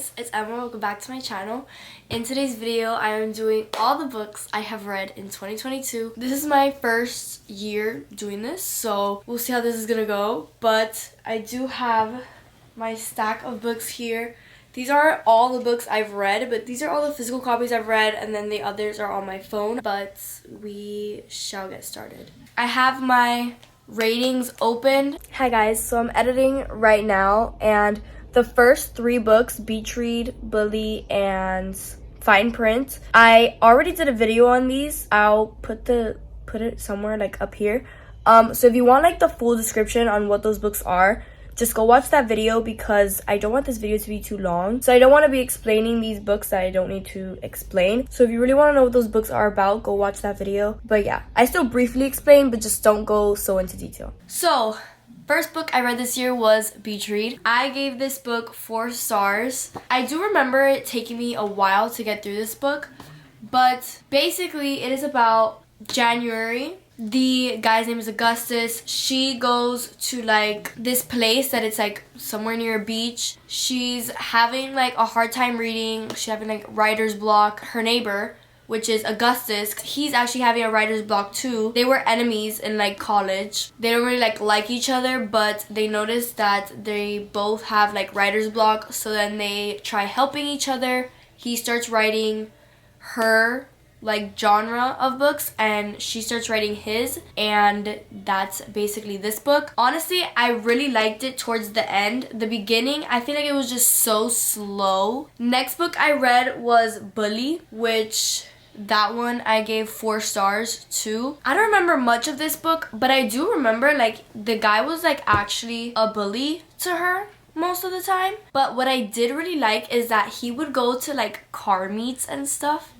guys, it's Emma. Welcome back to my channel. In today's video, I am doing all the books I have read in 2022. This is my first year doing this, so we'll see how this is gonna go. But I do have my stack of books here. These aren't all the books I've read, but these are all the physical copies I've read, and then the others are on my phone. But we shall get started. I have my ratings open. Hi guys, so I'm editing right now, and the first 3 books, Beach Read, Bully, and Fine Print, I already did a video on these. I'll put it somewhere like up here. So if you want like the full description on what those books are, just go watch that video because I don't want this video to be too long. So I don't want to be explaining these books that I don't need to explain. So if you really want to know what those books are about, go watch that video. But yeah, I still briefly explain, but just don't go so into detail. So first book I read this year was Beach Read. I gave this book 4 stars. I do remember it taking me a while to get through this book, but basically it is about January. The guy's name is Augustus. She goes to like this place that it's like somewhere near a beach. She's having like a hard time reading. She's having like writer's block. Her neighbor, which is Augustus, he's actually having a writer's block too. They were enemies in like college. They don't really like each other, but they noticed that they both have like writer's block, so then they try helping each other. He starts writing her like genre of books and she starts writing his, and that's basically this book. Honestly, I really liked it towards the end. The beginning, I feel like it was just so slow. Next book I read was Bully, which that one I gave 4 stars too. I don't remember much of this book, but I do remember like the guy was like actually a bully to her most of the time. But what I did really like is that he would go to like car meets and stuff.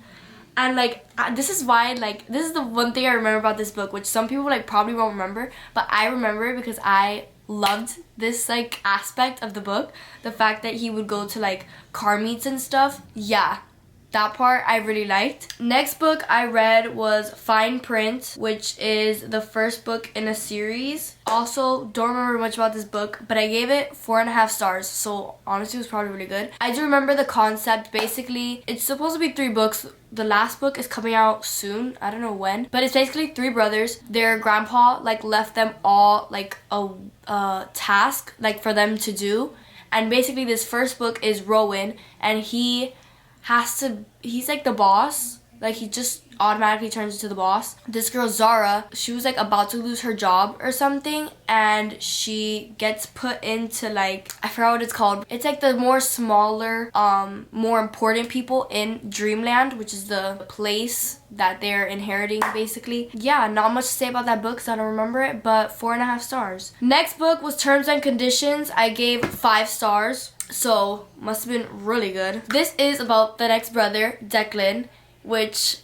And like this is why like this is the one thing I remember about this book, which some people like probably won't remember, but I remember it because I loved this like aspect of the book. The fact that he would go to like car meets and stuff. Yeah, that part I really liked. Next book I read was Fine Print, which is the first book in a series. Also, don't remember much about this book, but I gave it 4.5 stars, so honestly it was probably really good. I do remember the concept. Basically, it's supposed to be 3 books. The last book is coming out soon. I don't know when, but it's basically 3 brothers. Their grandpa like left them all like a task like for them to do, and basically this first book is Rowan, and he's like the boss. Like he just automatically turns into the boss. This girl Zara, she was like about to lose her job or something, and she gets put into like, I forgot what it's called. It's like the more smaller, more important people in Dreamland, which is the place that they're inheriting basically. Yeah, not much to say about that book because I don't remember it, but 4.5 stars. Next book was Terms and Conditions. I gave 5 stars. So must have been really good. This is about the next brother, Declan, which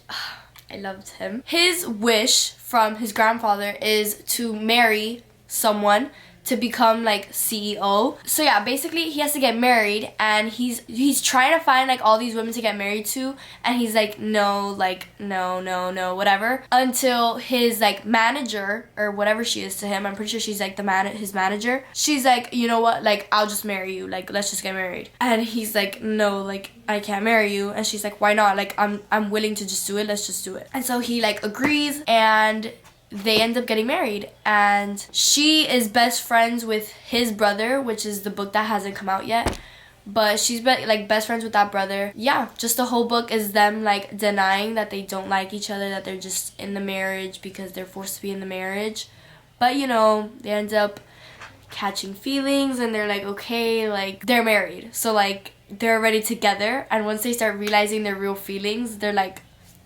I loved him. His wish from his grandfather is to marry someone to become like CEO. So yeah, basically he has to get married, and he's trying to find like all these women to get married to, and he's like no, whatever, until his like manager or whatever she is to him, I'm pretty sure she's like his manager, she's like, you know what, like I'll just marry you, like let's just get married. And he's like, no, like I can't marry you. And she's like, why not, like I'm willing to just do it, let's just do it. And so he like agrees, and they end up getting married, and she is best friends with his brother, which is the book that hasn't come out yet, but she's like best friends with that brother. Yeah, just the whole book is them like denying that they don't like each other, that they're just in the marriage because they're forced to be in the marriage. But you know, they end up catching feelings, and they're like, okay, like they're married, so like they're already together, and once they start realizing their real feelings, they're like,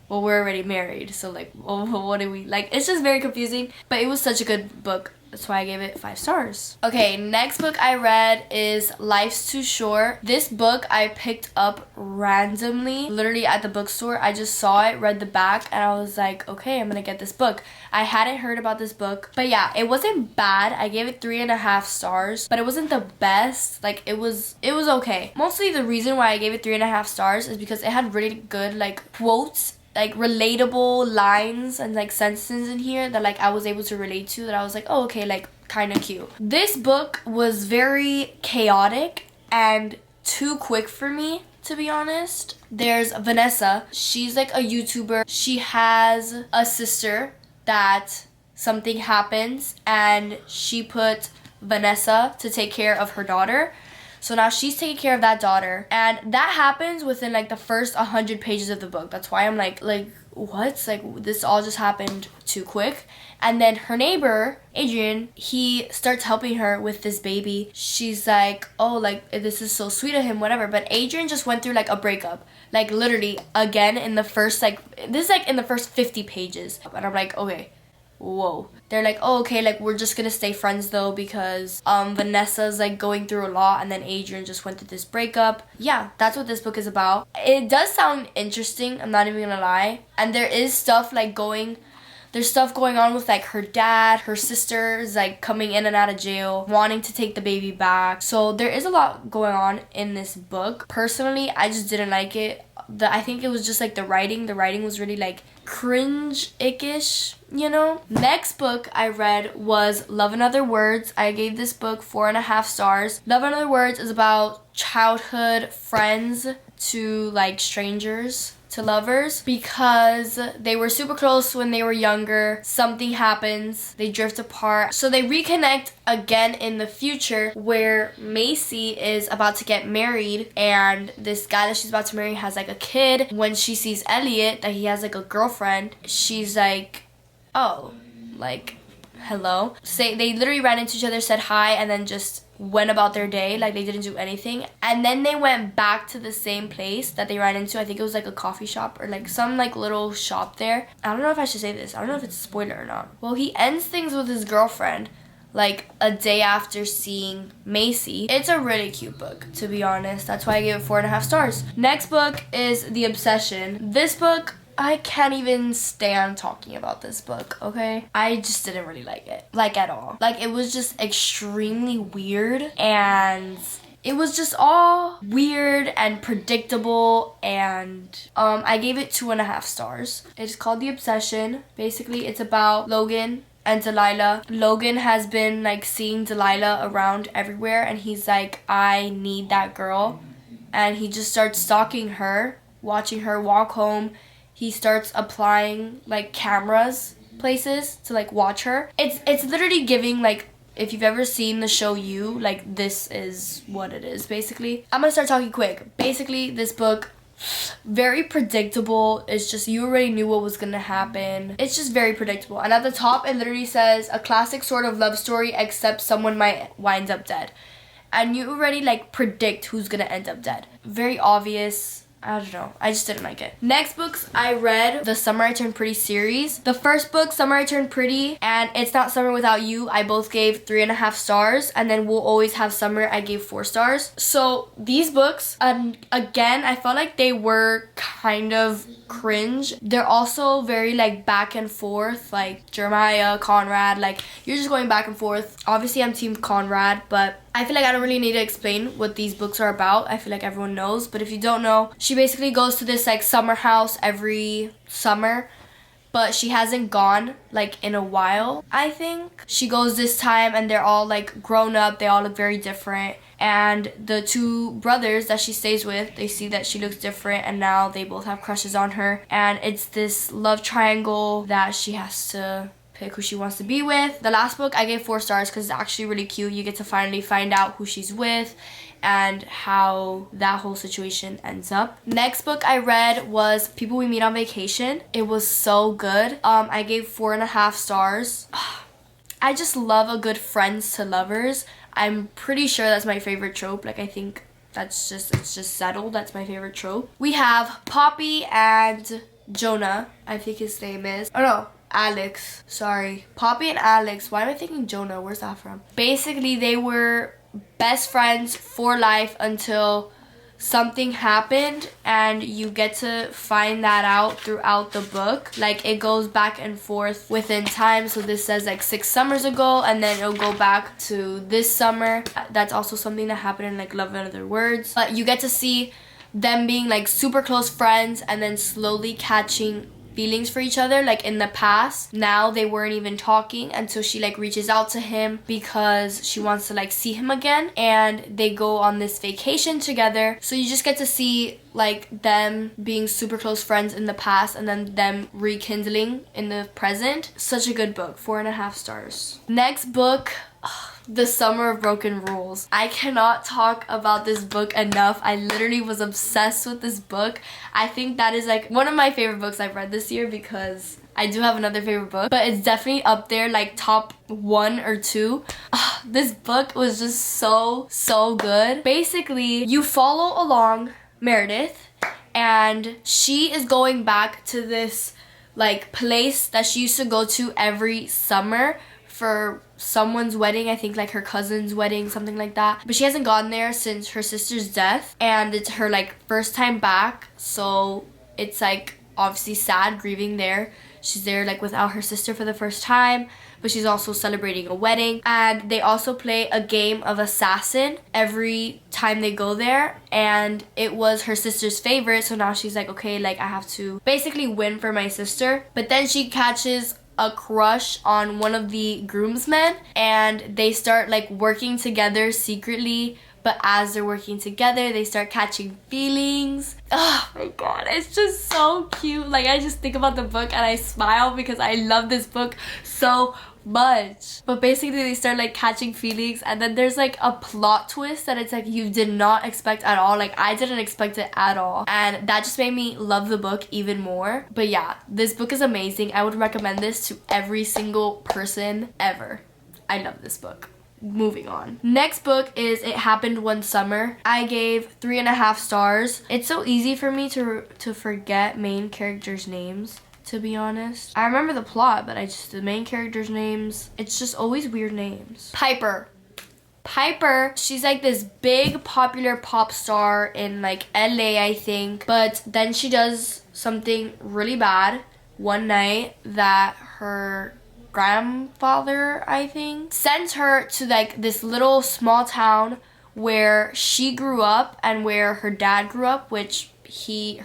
well, we're already married, so like, well, what do we like? It's just very confusing, but it was such a good book. That's why I gave it 5 stars. Okay, next book I read is Life's Too Short. This book I picked up randomly, literally at the bookstore. I just saw it, read the back, and I was like, okay, I'm gonna get this book. I hadn't heard about this book, but yeah, it wasn't bad. I gave it 3.5 stars, but it wasn't the best. Like it was okay. Mostly the reason why I gave it 3.5 stars is because it had really good like quotes, like relatable lines and like sentences in here that like I was able to relate to, that I was like, oh, okay, like kind of cute. This book was very chaotic and too quick for me, to be honest. There's Vanessa. She's like a YouTuber. She has a sister that something happens and she put Vanessa to take care of her daughter. So now she's taking care of that daughter, and that happens within like the first 100 pages of the book. That's why I'm like what? Like, this all just happened too quick. And then her neighbor, Adrian, he starts helping her with this baby. She's like, oh, like, this is so sweet of him, whatever. But Adrian just went through like a breakup. Like, literally, again, in the first, like, this is like in the first 50 pages. And I'm like, okay, whoa. They're like, oh, okay, like, we're just gonna stay friends though because Vanessa's like going through a lot, and then Adrian just went through this breakup. Yeah, that's what this book is about. It does sound interesting, I'm not even gonna lie. And there is stuff like there's stuff going on with like her dad, her sisters like coming in and out of jail, wanting to take the baby back. So there is a lot going on in this book. Personally, I just didn't like it. I think it was just like the writing. The writing was really like cringe-ish, you know? Next book I read was Love and Other Words. I gave this book 4.5 stars. Love and Other Words is about childhood friends to like strangers to lovers because they were super close when they were younger. Something happens, they drift apart, so they reconnect again in the future where Macy is about to get married, and this guy that she's about to marry has like a kid. When she sees Elliot that he has like a girlfriend, she's like, oh, like, hello. They literally ran into each other, said hi, and then just went about their day, like they didn't do anything. And then they went back to the same place that they ran into. I think it was like a coffee shop or like some like little shop there. I don't know if I should say this. I don't know if it's a spoiler or not. Well, he ends things with his girlfriend like a day after seeing Macy. It's a really cute book, to be honest. That's why I gave it 4.5 stars. Next book is The Obsession. This book, I can't even stand talking about this book, okay? I just didn't really like it, like at all. Like, it was just extremely weird, and it was just all weird and predictable, and I gave it 2.5 stars. It's called The Obsession. Basically, it's about Logan and Delilah. Logan has been like seeing Delilah around everywhere, and he's like, I need that girl. And he just starts stalking her, watching her walk home. He starts applying like cameras places to like watch her. It's literally giving like, if you've ever seen the show You, like this is what it is basically. I'm gonna start talking quick. Basically, this book, very predictable. It's just, you already knew what was gonna happen. It's just very predictable. And at the top it literally says, a classic sort of love story except someone might wind up dead. And you already like predict who's gonna end up dead. Very obvious. I don't know. I just didn't like it. Next books I read, the Summer I Turned Pretty series. The first book, Summer I Turned Pretty, and It's Not Summer Without You, I both gave 3.5 stars. And then We'll Always Have Summer, I gave 4 stars. So these books, again, I felt like they were kind of cringe. They're also very like back and forth, like Jeremiah, Conrad, like you're just going back and forth. Obviously I'm team Conrad, but I feel like I don't really need to explain what these books are about. I feel like everyone knows, but if you don't know, she basically goes to this like summer house every summer, but she hasn't gone like in a while. I think she goes this time and they're all like grown up, they all look very different. And the 2 brothers that she stays with, they see that she looks different, and now they both have crushes on her. And it's this love triangle that she has to pick who she wants to be with. The last book I gave 4 stars because it's actually really cute. You get to finally find out who she's with and how that whole situation ends up. Next book I read was People We Meet on Vacation. It was so good. I gave 4.5 stars. I just love a good friends to lovers. I'm pretty sure that's my favorite trope. Like, I think it's just settled. That's my favorite trope. We have Poppy and Jonah, I think his name is. Oh no, Alex. Sorry. Poppy and Alex. Why am I thinking Jonah? Where's that from? Basically, they were best friends for life until something happened, and you get to find that out throughout the book. Like, it goes back and forth within time. So this says like 6 summers ago, and then it'll go back to this summer. That's also something that happened in like Love and Other Words. But you get to see them being like super close friends and then slowly catching feelings for each other. Like in the past, now they weren't even talking until she like reaches out to him because she wants to like see him again, and they go on this vacation together. So you just get to see like them being super close friends in the past and then them rekindling in the present. Such a good book. 4.5 stars. Next book, The Summer of Broken Rules. I cannot talk about this book enough. I literally was obsessed with this book. I think that is like one of my favorite books I've read this year, because I do have another favorite book, but it's definitely up there, like top 1 or 2. This book was just so good. Basically, you follow along Meredith, and she is going back to this like place that she used to go to every summer for someone's wedding. I think like her cousin's wedding, something like that. But she hasn't gone there since her sister's death, and it's her like first time back, so it's like obviously sad, grieving there. She's there like without her sister for the first time, but she's also celebrating a wedding. And they also play a game of assassin every time they go there, and it was her sister's favorite, so now she's like, okay, like I have to basically win for my sister. But then she catches a crush on one of the groomsmen, and they start like working together secretly. But as they're working together, they start catching feelings. Oh my god, it's just so cute. Like, I just think about the book and I smile because I love this book so much. But basically they start like catching feelings, and then there's like a plot twist that it's like you did not expect at all. Like, I didn't expect it at all, and that just made me love the book even more. But yeah, this book is amazing. I would recommend this to every single person ever. I love this book. Moving on. Next book is It Happened One Summer. I gave 3.5 stars. It's so easy for me to forget main characters' names, to be honest. I remember the plot, but the main characters' names, it's just always weird names. Piper, she's like this big popular pop star in like LA, I think, but then she does something really bad one night that her grandfather, I think, sends her to like this little small town where she grew up and where her dad grew up, which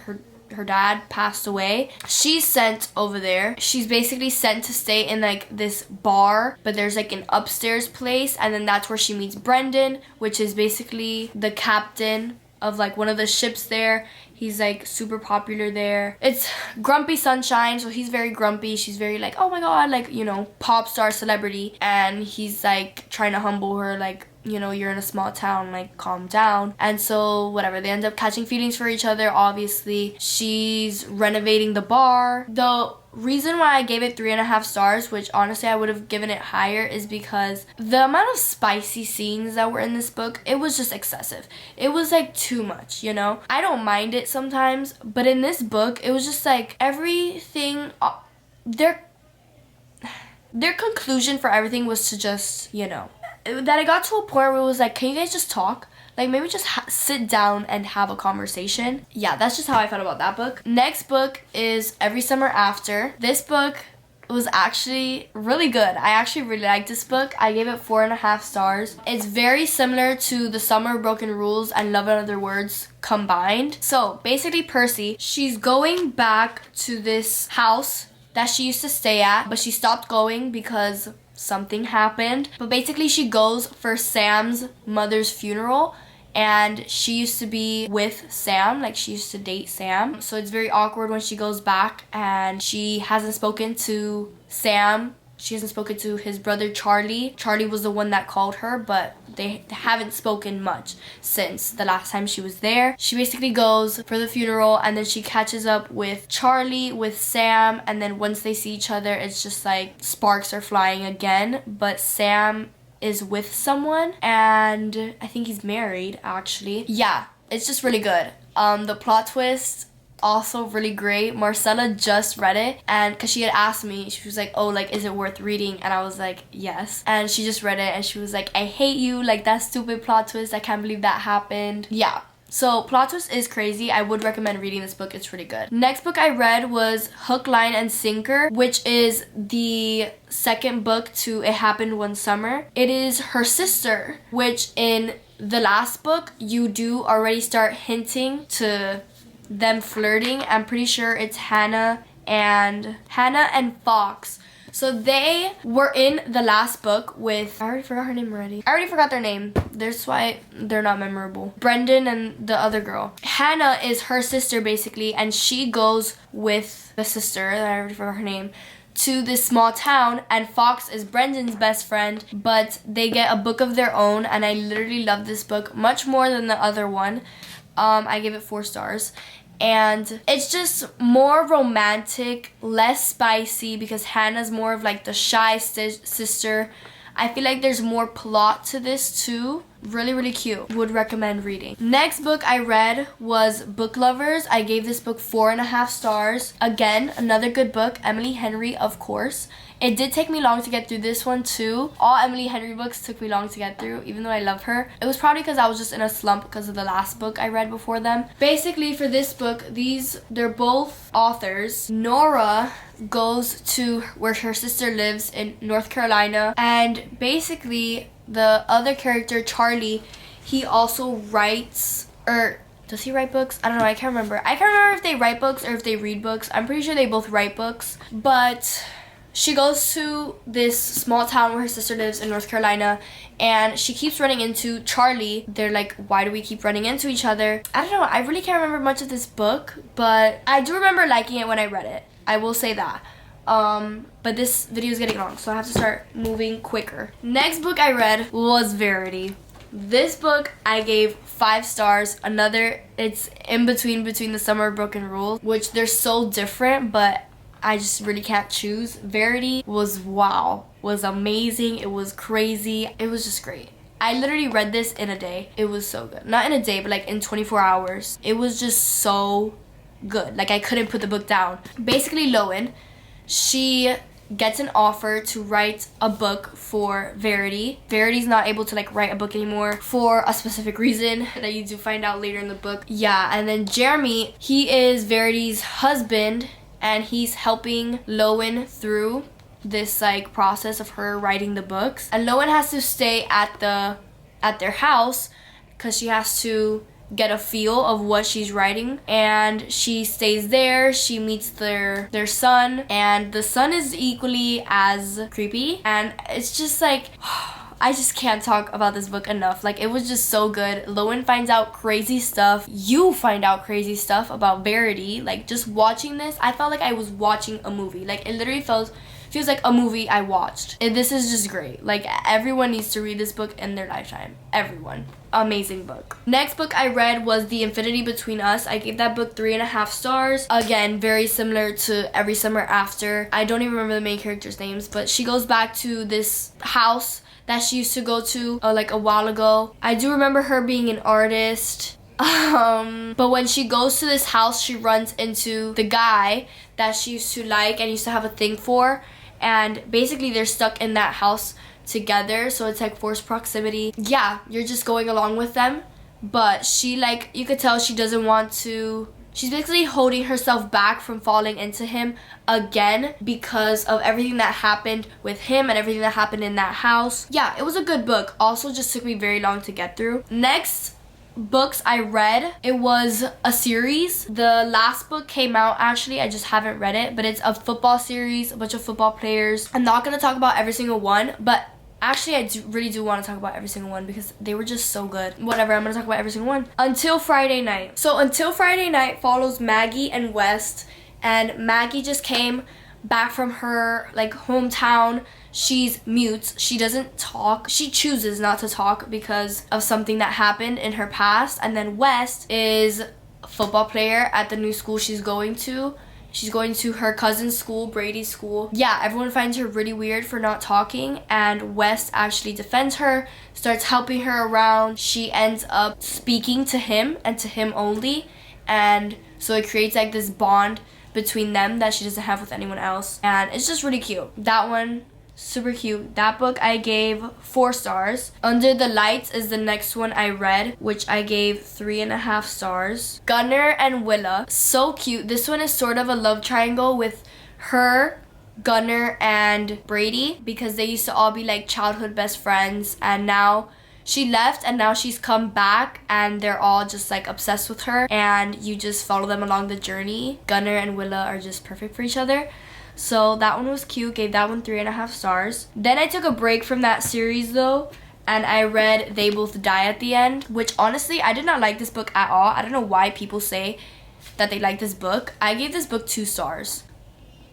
her dad passed away. She's sent over there. She's basically sent to stay in like this bar, but there's like an upstairs place, and then that's where she meets Brendan, which is basically the captain of like one of the ships there. He's like super popular there. It's Grumpy Sunshine, so he's very grumpy. She's very like, oh my god, like, you know, pop star celebrity. And he's like trying to humble her, like, you know, you're in a small town, like, calm down. And so whatever, they end up catching feelings for each other. Obviously, she's renovating the bar. The reason why I gave it 3.5 stars, which honestly I would have given it higher, is because the amount of spicy scenes that were in this book, it was just excessive. It was like too much, you know? I don't mind it sometimes, but in this book, it was just like everything, their conclusion for everything was to just, you know, that it got to a point where it was like, can you guys just talk? Like, maybe just sit down and have a conversation. Yeah, that's just how I felt about that book. Next book is Every Summer After. This book was actually really good. I actually really liked this book. I gave it 4.5 stars. It's very similar to The Summer of Broken Rules and Love and Other Words combined. So basically Percy, she's going back to this house that she used to stay at, but she stopped going because something happened. But basically she goes for Sam's mother's funeral, and she used to be with Sam, like she used to date Sam. So it's very awkward when she goes back and she hasn't spoken to Sam. She hasn't spoken to his brother Charlie. Charlie was the one that called her, but they haven't spoken much since the last time she was there. She basically goes for the funeral, and then she catches up with Charlie, with Sam, and then once they see each other, it's just like sparks are flying again. But Sam is with someone, and I think he's married, actually. Yeah, it's just really good. The plot twist, also really great. Marcella just read it, and because she had asked me, she was like, oh, like, is it worth reading? And I was like, yes. And she just read it and she was like, I hate you, like, that stupid plot twist, I can't believe that happened. Yeah, so plot twist is crazy. I would recommend reading this book. It's really good. Next book I read was Hook, Line, and Sinker, which is the second book to It Happened One Summer. It is her sister, which in the last book you do already start hinting to them flirting. I'm pretty sure it's Hannah and Hannah and Fox. So they were in the last book with, I already forgot her name already. I already forgot their name. That's why they're not memorable. Brendan and the other girl. Hannah is her sister basically, and she goes with the sister, I already forgot her name, to this small town, and Fox is Brendan's best friend, but they get a book of their own, and I literally love this book much more than the other one. I give it 4 stars. And it's just more romantic, less spicy, because Hannah's more of like the shy sister. I feel like there's more plot to this too. Really, really cute. Would recommend reading. Next book I read was Book Lovers. I gave this book 4.5 stars. Again, another good book. Emily Henry, of course. It did take me long to get through this one too. All Emily Henry books took me long to get through, even though I love her. It was probably because I was just in a slump because of the last book I read before them. Basically, for this book, they're both authors. Nora goes to where her sister lives in North Carolina, and basically the other character, Charlie, he also writes, or does he write books? I don't know, I can't remember. I can't remember if they write books or if they read books. I'm pretty sure they both write books, but she goes to this small town where her sister lives in North Carolina, and she keeps running into Charlie. They're like, why do we keep running into each other? I don't know, I really can't remember much of this book, but I do remember liking it when I read it. I will say that. But this video is getting long, so I have to start moving quicker. Next book I read was Verity. This book I gave 5 stars. It's in between the Summer of Broken Rules, which they're so different, but I just really can't choose. Verity was wow. Was amazing. It was crazy. It was just great. I literally read this in a day. It was so good. Not in a day, but like in 24 hours. It was just so good. Like I couldn't put the book down. Basically, Lowen, she gets an offer to write a book for Verity. Verity's not able to like write a book anymore for a specific reason that you do find out later in the book. Yeah, and then Jeremy, he is Verity's husband, and he's helping Lowen through this like process of her writing the books. And Lowen has to stay at their house because she has to get a feel of what she's writing, and she stays there. She meets their son, and the son is equally as creepy, and it's just like I just can't talk about this book enough. Like, it was just so good. Lowen finds out crazy stuff. You find out crazy stuff about Verity. Like, just watching this, I felt like I was watching a movie. Like, it literally feels like a movie I watched. And this is just great. Like, everyone needs to read this book in their lifetime. Everyone. Amazing book. Next book I read was The Infinity Between Us. I gave that book 3.5 stars. Again, very similar to Every Summer After. I don't even remember the main characters' names, but she goes back to this house that she used to go to like a while ago. I do remember her being an artist. But when she goes to this house, she runs into the guy that she used to like and used to have a thing for. And basically they're stuck in that house together, so it's like forced proximity. Yeah, you're just going along with them. But she, like, you could tell she doesn't want to. She's basically holding herself back from falling into him again because of everything that happened with him and everything that happened in that house. Yeah, it was a good book. Also just took me very long to get through. Next books I read, it was a series. The last book came out, actually, I just haven't read it, but it's a football series, a bunch of football players. I'm not going to talk about every single one, but actually, I really do want to talk about every single one because they were just so good. Whatever, I'm going to talk about every single one. Until Friday Night. So Until Friday Night follows Maggie and West, and Maggie just came back from her like hometown. She's mute. She doesn't talk. She chooses not to talk because of something that happened in her past. And then West is a football player at the new school she's going to. She's going to her cousin's school, Brady's school. Yeah, everyone finds her really weird for not talking, and West actually defends her, starts helping her around. She ends up speaking to him and to him only, and so it creates like this bond between them that she doesn't have with anyone else, and it's just really cute. That one, super cute. That book I gave 4 stars. Under the Lights is the next one I read, which I gave 3.5 stars. Gunnar and Willa, so cute. This one is sort of a love triangle with her, Gunnar, and Brady, because they used to all be like childhood best friends, and now she left and now she's come back and they're all just like obsessed with her and you just follow them along the journey. Gunnar and Willa are just perfect for each other. So that one was cute, gave that one 3.5 stars. Then I took a break from that series though, and I read They Both Die at the End, which honestly, I did not like this book at all. I don't know why people say that they like this book. I gave this book 2 stars.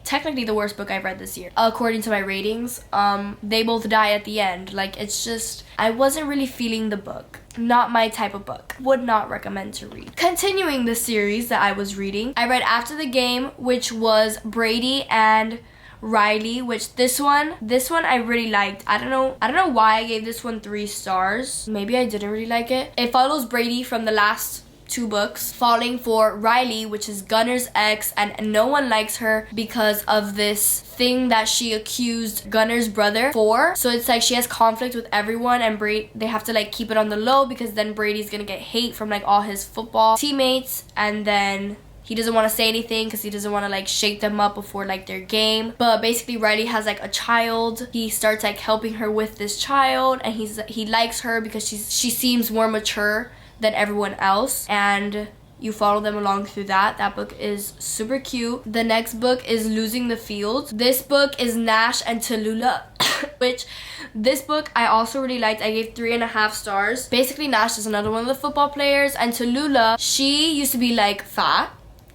Technically the worst book I've read this year, according to my ratings. They Both Die at the End. Like, it's just, I wasn't really feeling the book. Not my type of book. Would not recommend to read. Continuing the series that I was reading, I read After the Game, which was Brady and Riley, which this one I really liked. I don't know why I gave this one 3 stars. Maybe I didn't really like it. It follows Brady from the last 2 books, falling for Riley, which is Gunnar's ex, and no one likes her because of this thing that she accused Gunnar's brother for. So it's like she has conflict with everyone, and they have to like keep it on the low because then Brady's gonna get hate from like all his football teammates, and then he doesn't want to say anything because he doesn't want to like shake them up before like their game. But basically Riley has like a child. He starts like helping her with this child, and he likes her because she seems more mature than everyone else, and you follow them along through that. That book is super cute. The next book is Losing the Field. This book is Nash and Tallulah, which this book I also really liked. I gave 3.5 stars. Basically Nash is another one of the football players, and Tallulah, she used to be like fat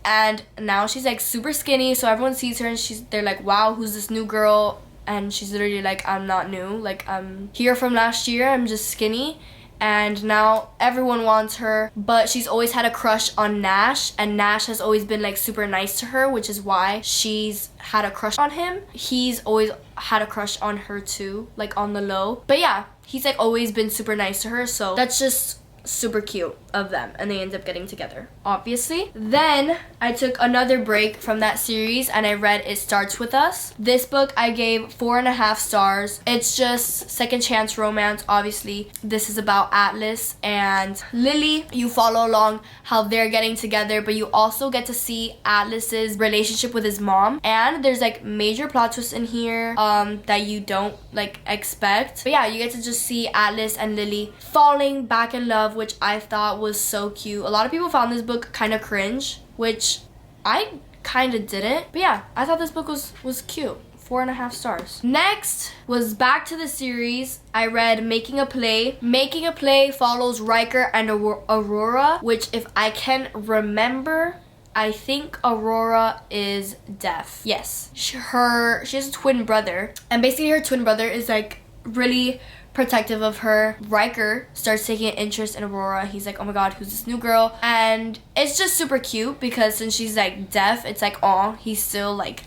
and now she's like super skinny, so everyone sees her and they're like, wow, who's this new girl? And she's literally like, I'm not new, like I'm here from last year, I'm just skinny. And now everyone wants her, but she's always had a crush on Nash, and Nash has always been like super nice to her, which is why she's had a crush on him. He's always had a crush on her too, like on the low. But yeah, he's like always been super nice to her, so that's just super cute of them, and they end up getting together, obviously. Then I took another break from that series and I read It Starts With Us. This book I gave 4.5 stars. It's just second chance romance, obviously. This is about Atlas and Lily. You follow along how they're getting together, but you also get to see Atlas's relationship with his mom, and there's like major plot twists in here that you don't like expect. But yeah, you get to just see Atlas and Lily falling back in love, which I thought was so cute. A lot of people found this book kind of cringe, which I kind of didn't. But yeah, I thought this book was cute. 4.5 stars. Next was back to the series. I read Making a Play. Making a Play follows Riker and Aurora, which if I can remember, I think Aurora is deaf. Yes. She has a twin brother, and basically her twin brother is like really protective of her. Riker starts taking an interest in Aurora. He's like, oh my god, who's this new girl? And it's just super cute because since she's like deaf, it's like, oh, he still like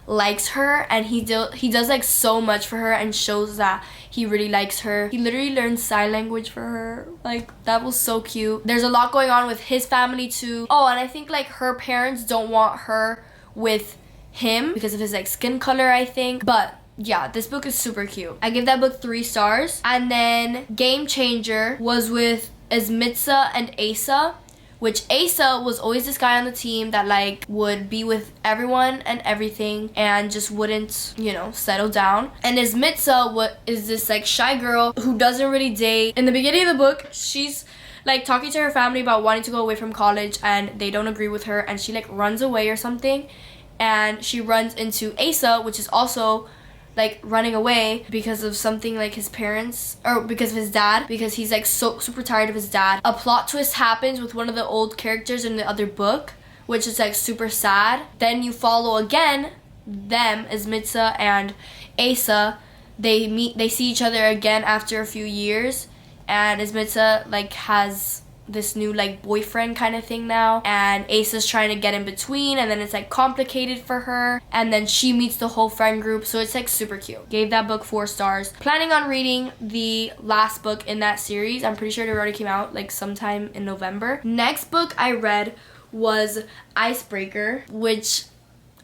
likes her, and he does like so much for her and shows that he really likes her. He literally learned sign language for her. Like, that was so cute. There's a lot going on with his family too. Oh, and I think like her parents don't want her with him because of his like skin color, I think. But yeah, this book is super cute. I give that book 3 stars. And then Game Changer was with Ismitsa and Asa, which Asa was always this guy on the team that like would be with everyone and everything and just wouldn't, you know, settle down. And Ismitsa is this like shy girl who doesn't really date. In the beginning of the book, she's like talking to her family about wanting to go away from college, and they don't agree with her, and she like runs away or something, and she runs into Asa, which is also like running away because of something like his parents, or because of his dad, because he's like so super tired of his dad. A plot twist happens with one of the old characters in the other book, which is like super sad. Then you follow again them, Ismitsa and Asa. They see each other again after a few years, and Ismitsa like has this new like boyfriend kind of thing now, and Asa's trying to get in between, and then it's like complicated for her, and then she meets the whole friend group, so it's like super cute. Gave that book 4 stars. Planning on reading the last book in that series. I'm pretty sure it already came out like sometime in November. Next book I read was Icebreaker, which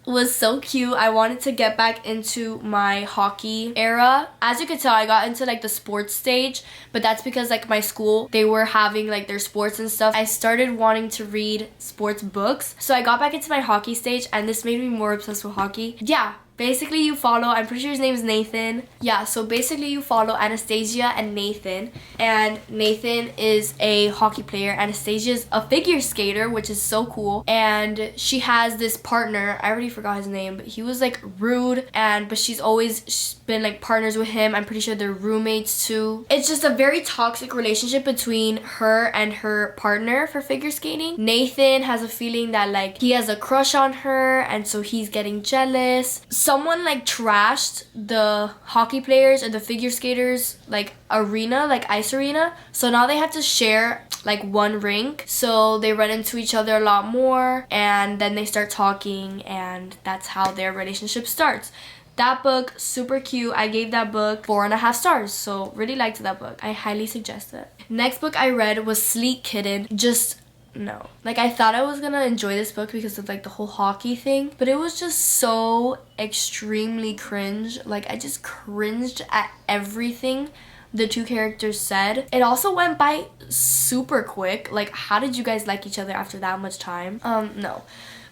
was so cute. I wanted to get back into my hockey era. As you could tell, I got into like the sports stage, but that's because like my school, they were having like their sports and stuff. I started wanting to read sports books, so I got back into my hockey stage, and this made me more obsessed with hockey. Yeah, Basically, you follow, I'm pretty sure his name is Nathan. Yeah, so basically you follow Anastasia and Nathan. And Nathan is a hockey player. Anastasia is a figure skater, which is so cool. And she has this partner, I already forgot his name, but he was like rude. But she's always been like partners with him. I'm pretty sure they're roommates too. It's just a very toxic relationship between her and her partner for figure skating. Nathan has a feeling that like he has a crush on her, and so he's getting jealous. Someone like trashed the hockey players or the figure skaters like arena, like ice arena, so now they have to share like one rink, so they run into each other a lot more, and then they start talking, and that's how their relationship starts. That book, super cute. I gave that book 4.5 stars, so really liked that book. I highly suggest it. Next book I read was Sleet Kitten. Just no. Like, I thought I was gonna enjoy this book because of like the whole hockey thing, but it was just so extremely cringe. Like, I just cringed at everything the two characters said. It also went by super quick. Like, how did you guys like each other after that much time? No.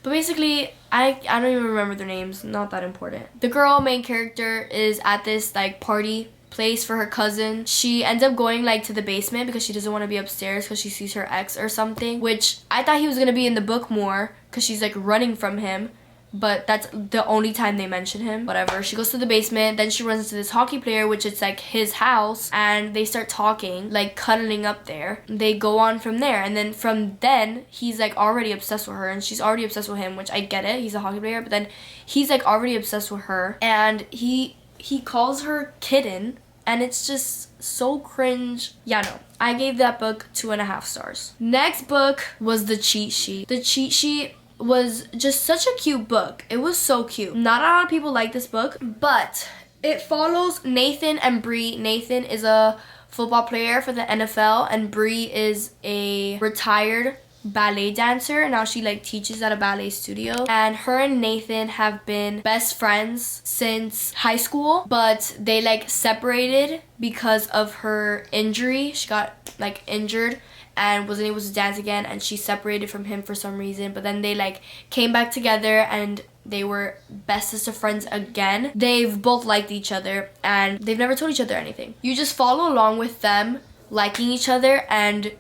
But basically, I don't even remember their names. Not that important. The girl main character is at this like party place for her cousin. She ends up going like to the basement because she doesn't want to be upstairs because she sees her ex or something, which I thought he was gonna be in the book more because she's like running from him, but that's the only time they mention him. Whatever. She goes to the basement, then she runs into this hockey player, which is like his house, and they start talking, like cuddling up there. They go on from there, and then from then he's like already obsessed with her, and she's already obsessed with him, which I get it, he's a hockey player, but then he's like already obsessed with her, and he calls her kitten, and it's just so cringe. Yeah, no. I gave that book 2.5 stars. Next book was The Cheat Sheet. The Cheat Sheet was just such a cute book. It was so cute. Not a lot of people like this book, but it follows Nathan and Bree. Nathan is a football player for the NFL, and Bree is a retired ballet dancer. Now she like teaches at a ballet studio, and her and Nathan have been best friends since high school, but they like separated because of her injury. She got like injured and wasn't able to dance again, and she separated from him for some reason, but then they like came back together and they were bestest of friends again. They've both liked each other and they've never told each other anything. You just follow along with them liking each other and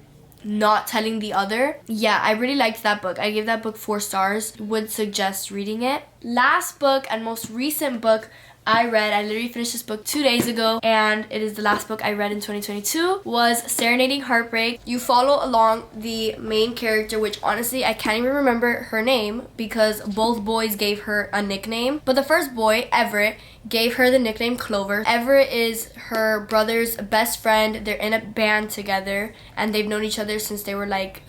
not telling the other. Yeah, I really liked that book. I gave that book 4 stars. Would suggest reading it. Last book and most recent book I read, I literally finished this book 2 days ago, and it is the last book I read in 2022, was Serenading Heartbreak. You follow along the main character, which honestly I can't even remember her name because both boys gave her a nickname. But the first boy, Everett, gave her the nickname Clover. Everett is her brother's best friend. They're in a band together, and they've known each other since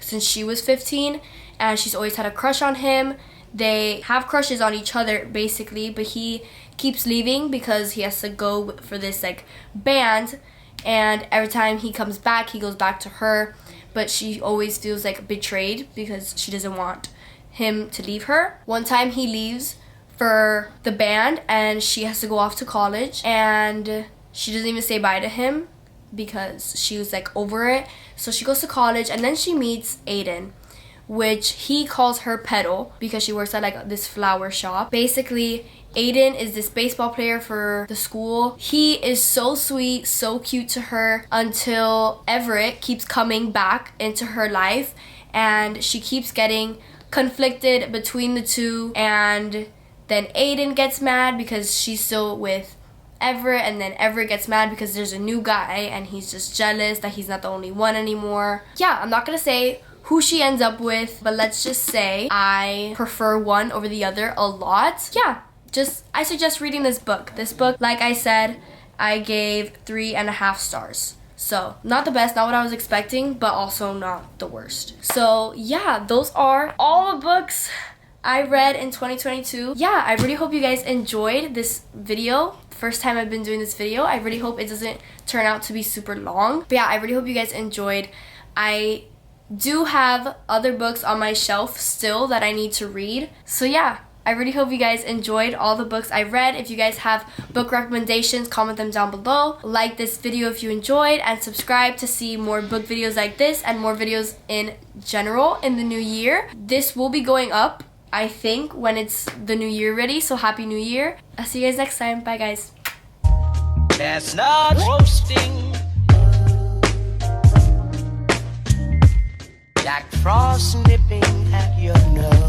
since she was 15, and she's always had a crush on him. They have crushes on each other basically, but he keeps leaving because he has to go for this like band, and every time he comes back he goes back to her, but she always feels like betrayed because she doesn't want him to leave her. One time he leaves for the band and she has to go off to college, and she doesn't even say bye to him because she was like over it. So she goes to college, and then she meets Aiden, which he calls her Petal because she works at like this flower shop. Basically, Aiden is this baseball player for the school. He is so sweet, so cute to her, until Everett keeps coming back into her life, and she keeps getting conflicted between the two, and then Aiden gets mad because she's still with Everett, and then Everett gets mad because there's a new guy and he's just jealous that he's not the only one anymore. Yeah, I'm not gonna say who she ends up with, but let's just say I prefer one over the other a lot. Yeah, I suggest reading this book. This book, like I said, I gave 3.5 stars. So not the best, not what I was expecting, but also not the worst. So yeah, those are all the books I read in 2022. Yeah, I really hope you guys enjoyed this video. First time I've been doing this video. I really hope it doesn't turn out to be super long. But yeah, I really hope you guys enjoyed. I do have other books on my shelf still that I need to read. So yeah, I really hope you guys enjoyed all the books I read. If you guys have book recommendations, comment them down below. Like this video if you enjoyed, and subscribe to see more book videos like this and more videos in general in the new year. This will be going up I think, when it's the new year ready. So happy new year. I'll see you guys next time. Bye guys. Chestnut roasting, Jack Frost nipping at your nose.